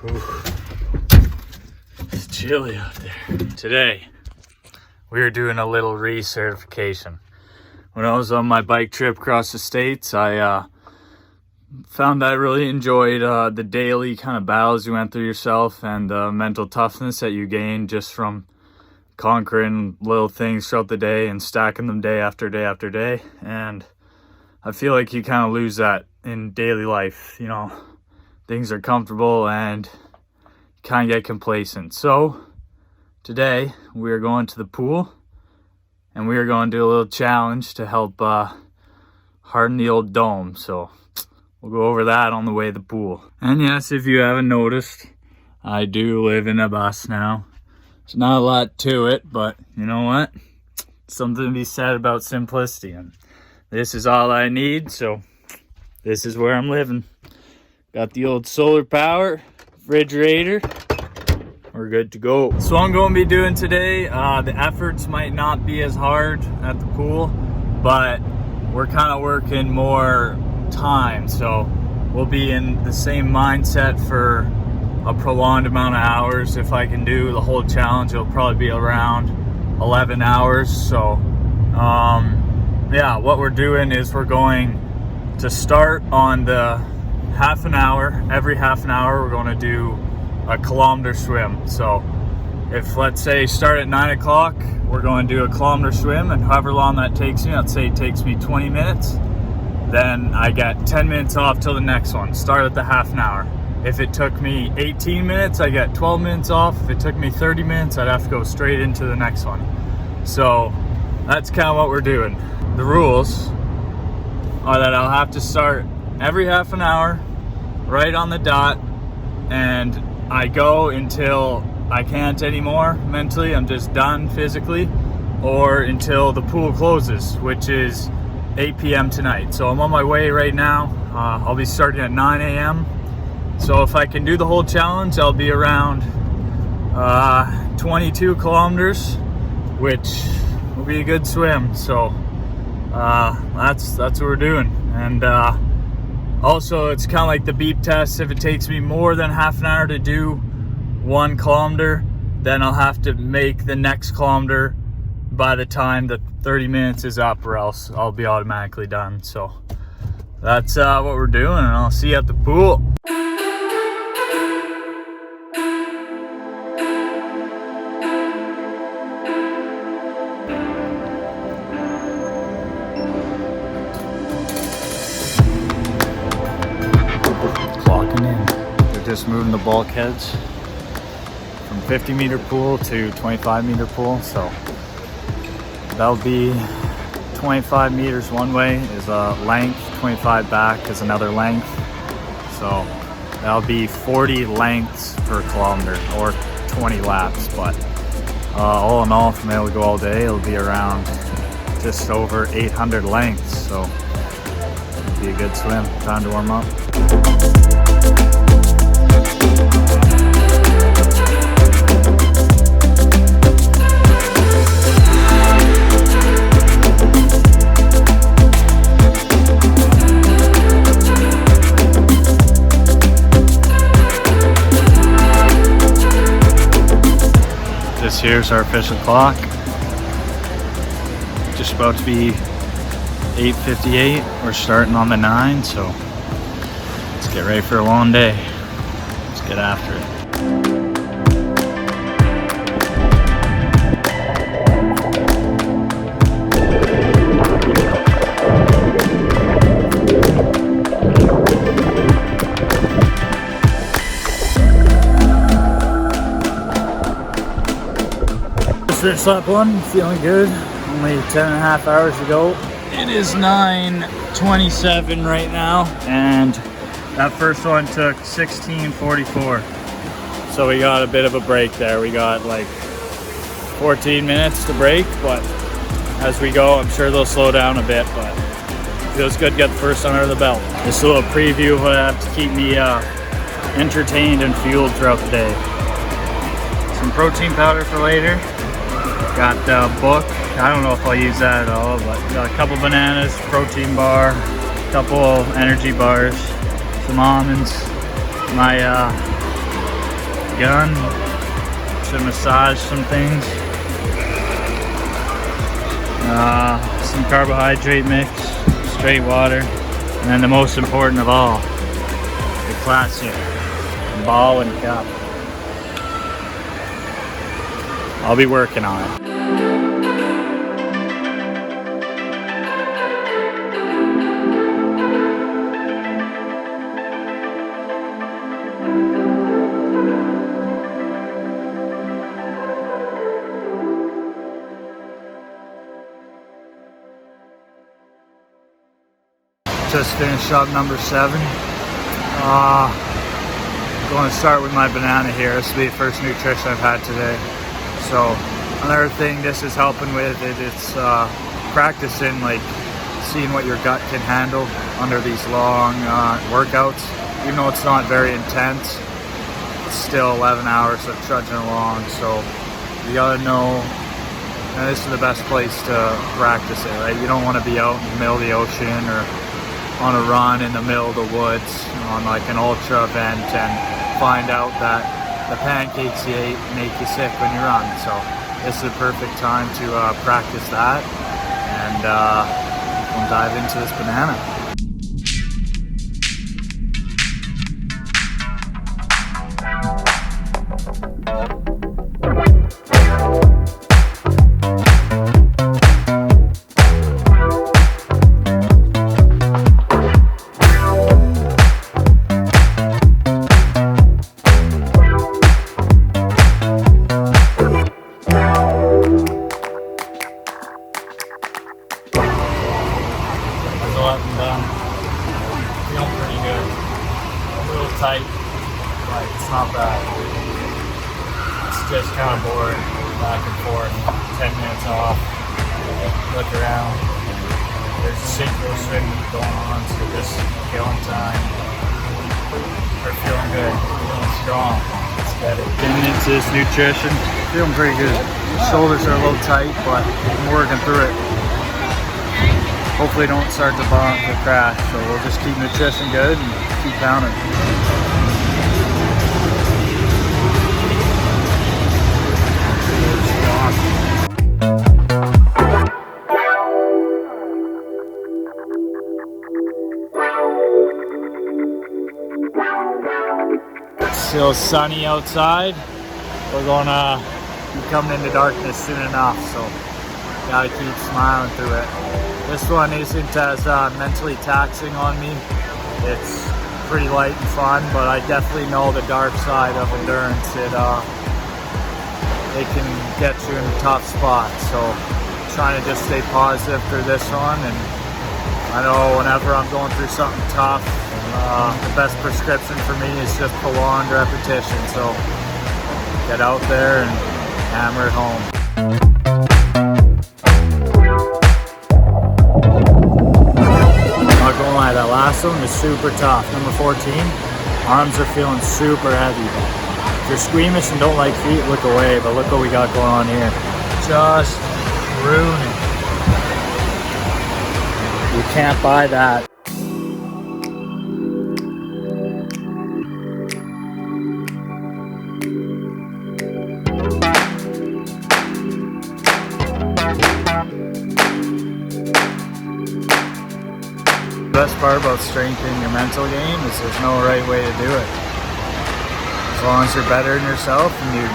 Ooh, it's chilly out there. Today, we are doing a little recertification. When I was on my bike trip across the states, I found I really enjoyed the daily kind of battles you went through yourself and the mental toughness that you gained just from conquering little things throughout the day and stacking them day after day after day. And I feel like you kind of lose that in daily life. You know, things are comfortable and you kind of get complacent. So today we are going to the pool and we are going to do a little challenge to help harden the old dome. So we'll go over that on the way to the pool. And yes, if you haven't noticed, I do live in a bus now. There's not a lot to it, but you know what? Something to be said about simplicity. And this is all I need, so this is where I'm living. Got the old solar power, refrigerator. We're good to go. So what I'm going to be doing today, the efforts might not be as hard at the pool, but we're kind of working more time. So we'll be in the same mindset for a prolonged amount of hours. If I can do the whole challenge, it'll probably be around 11 hours. So yeah, what we're doing is we're going to start on the half an hour. Every half an hour, we're going to do a kilometer swim. So if, let's say, start at 9 o'clock, we're going to do a kilometer swim, and however long that takes me, let's say it takes me 20 minutes, then I get 10 minutes off till the next one. Start at the half an hour. If it took me 18 minutes, I get 12 minutes off. If it took me 30 minutes, I'd have to go straight into the next one. So that's kind of what we're doing. The rules are that I'll have to start every half an hour, right on the dot, and I go until I can't anymore mentally. I'm just done physically, or until the pool closes, which is 8 p.m. tonight. So I'm on my way right now. I'll be starting at 9 a.m. So if I can do the whole challenge, I'll be around 22 kilometers, which will be a good swim. So that's what we're doing. And also, it's kind of like the beep test. If it takes me more than half an hour to do 1 kilometer, then I'll have to make the next kilometer by the time the 30 minutes is up, or else I'll be automatically done. So that's what we're doing, and I'll see you at the pool. Just moving the bulkheads from 50-meter pool to 25-meter pool, so that'll be 25 meters one way is a length, 25 back is another length, so that'll be 40 lengths per kilometer, or 20 laps. But all in all, from able to go all day, it'll be around just over 800 lengths, so it'll be a good swim. Time to warm up. Here's our official clock. Just about to be 8:58. We're starting on the 9, so let's get ready for a long day. Let's get after it. Finished lap 1, feeling good. Only 10.5 hours to go. It is 9:27 right now, and that first one took 16:44. So we got a bit of a break there. We got like 14 minutes to break, but as we go, I'm sure they'll slow down a bit, but it feels good to get the first one under the belt. Just a little preview of what I have to keep me entertained and fueled throughout the day. Some protein powder for later. Got a book. I don't know if I'll use that at all, but got a couple bananas, protein bar, a couple energy bars, some almonds, my gun to massage some things. Some carbohydrate mix, straight water, and then the most important of all, the classic ball and cup. I'll be working on it. Just finished up number 7. Going to start with my banana here. This will be the first nutrition I've had today. So another thing this is helping with it's practicing, like seeing what your gut can handle under these long workouts. Even though it's not very intense, it's still 11 hours of trudging along. So you gotta know, and this is the best place to practice it, right? You don't want to be out in the middle of the ocean or on a run in the middle of the woods on like an ultra event and find out that the pancakes you ate make you sick when you run. So this is a perfect time to practice that, and we'll dive into this banana. Tight, like it's not bad. It's just kind of boring, back and forth, 10 minutes off, look around. There's a synchro swim going on, so just killing time. We're feeling good, feeling strong. Let's get it. Getting into this nutrition, feeling pretty good. Shoulders are a little tight, but I'm working through it. Hopefully don't start to bonk or crash, so we'll just keep nutrition good and keep pounding. It's still sunny outside. We're gonna be coming into darkness soon enough, so gotta keep smiling through it. This one isn't as mentally taxing on me. It's pretty light and fun, but I definitely know the dark side of endurance. It can get you in tough spots. So trying to just stay positive through this one. And I know whenever I'm going through something tough, the best prescription for me is just prolonged repetition. So get out there and hammer it home. Not gonna lie, that last one is super tough. Number 14, arms are feeling super heavy. If you're squeamish and don't like feet, look away, but look what we got going on here. Just ruining. You can't buy that. The best part about strengthening your mental game is there's no right way to do it. As long as you're better than yourself and you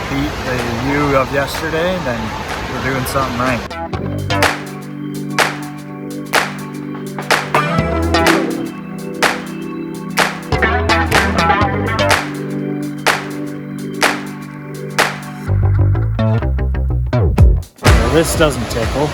beat the you of yesterday, then you're doing something right. Well, this doesn't tickle.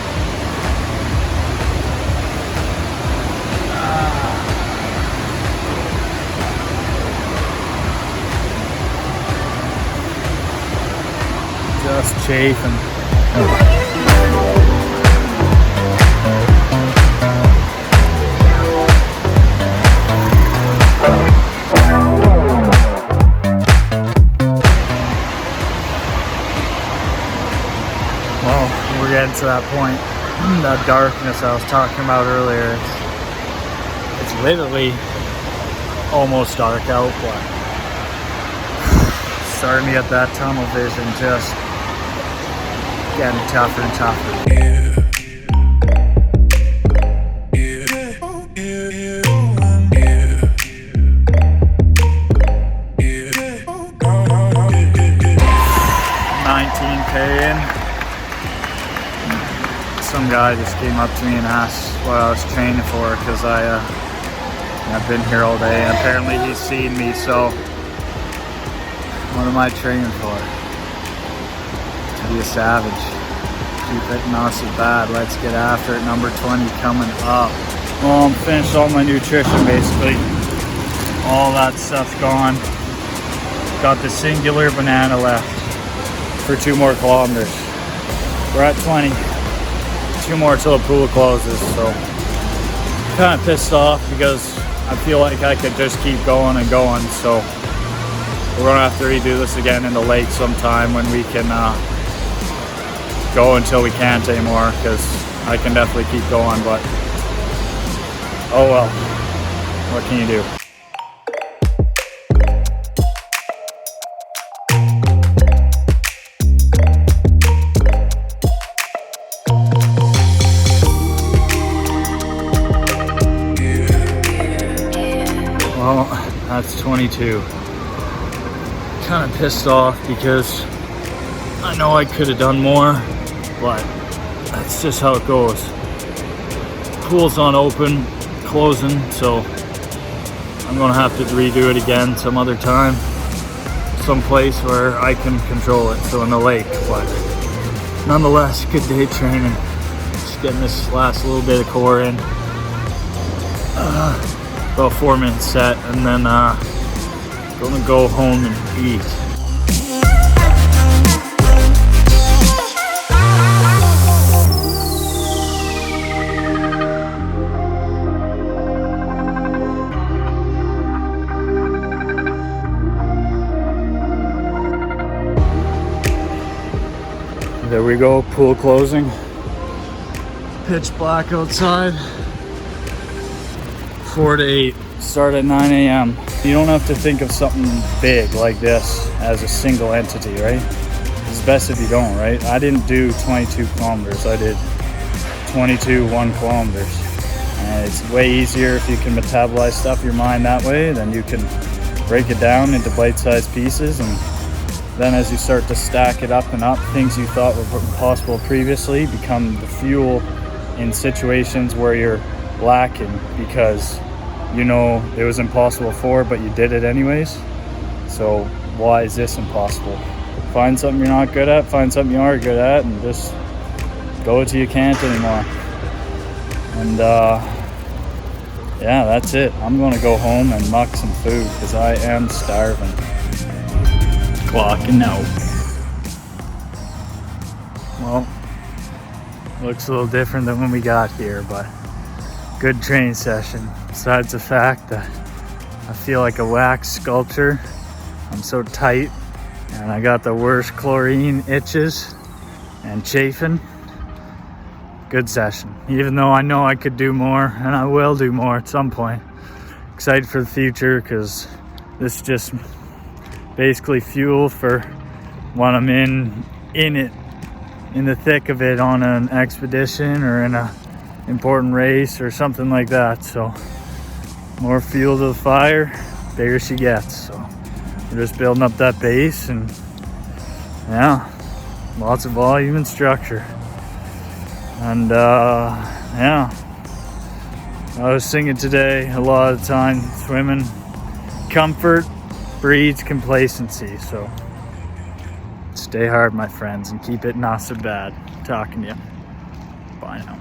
Just chafing. Well, we're getting to that point, that darkness I was talking about earlier. It's literally almost dark out, but starting to get that tunnel vision, just getting tougher and tougher. 19K in. Some guy just came up to me and asked what I was training for, because I've been here all day, and apparently he's seen me. So what am I training for? To be a savage. Keep it not so bad. Let's get after it. Number 20 coming up. Well, I'm finished all my nutrition basically. All that stuff's gone. Got the singular banana left for 2 more kilometers. We're at 20. 2 more till the pool closes, so kind of pissed off because I feel like I could just keep going and going. So we're gonna have to redo this again in the lake sometime when we can go until we can't anymore, because I can definitely keep going, but oh well, what can you do? Well, that's 22. Kind of pissed off because I know I could have done more, but that's just how it goes. Pool's not open, closing, so I'm gonna have to redo it again some other time, someplace where I can control it, so in the lake. But nonetheless, good day training. Just getting this last little bit of core in. About 4 minutes set, and then gonna go home and eat. There we go, pool closing. Pitch black outside. 4 to 8, start at 9 a.m. You don't have to think of something big like this as a single entity, right? It's best if you don't, right? I didn't do 22 kilometers, I did 22 1 kilometers. And it's way easier if you can metabolize stuff your mind that way. Then you can break it down into bite-sized pieces, and then as you start to stack it up and up, things you thought were impossible previously become the fuel in situations where you're lacking, because you know it was impossible before, but you did it anyways. So why is this impossible? Find something you're not good at, find something you are good at, and just go till you can't anymore. And yeah, that's it. I'm gonna go home and muck some food because I am starving. Clocking out. Well, looks a little different than when we got here, but good training session. Besides the fact that I feel like a wax sculpture. I'm so tight, and I got the worst chlorine itches and chafing. Good session. Even though I know I could do more, and I will do more at some point. Excited for the future, because this is just basically fuel for when I'm in it, in the thick of it, on an expedition or in a important race or something like that. So more fuel to the fire, bigger she gets. So we're just building up that base, and yeah, lots of volume and structure. And yeah, I was singing today a lot of the time, swimming. Comfort breeds complacency. So stay hard, my friends, and keep it not so bad. Talking to you. Bye now.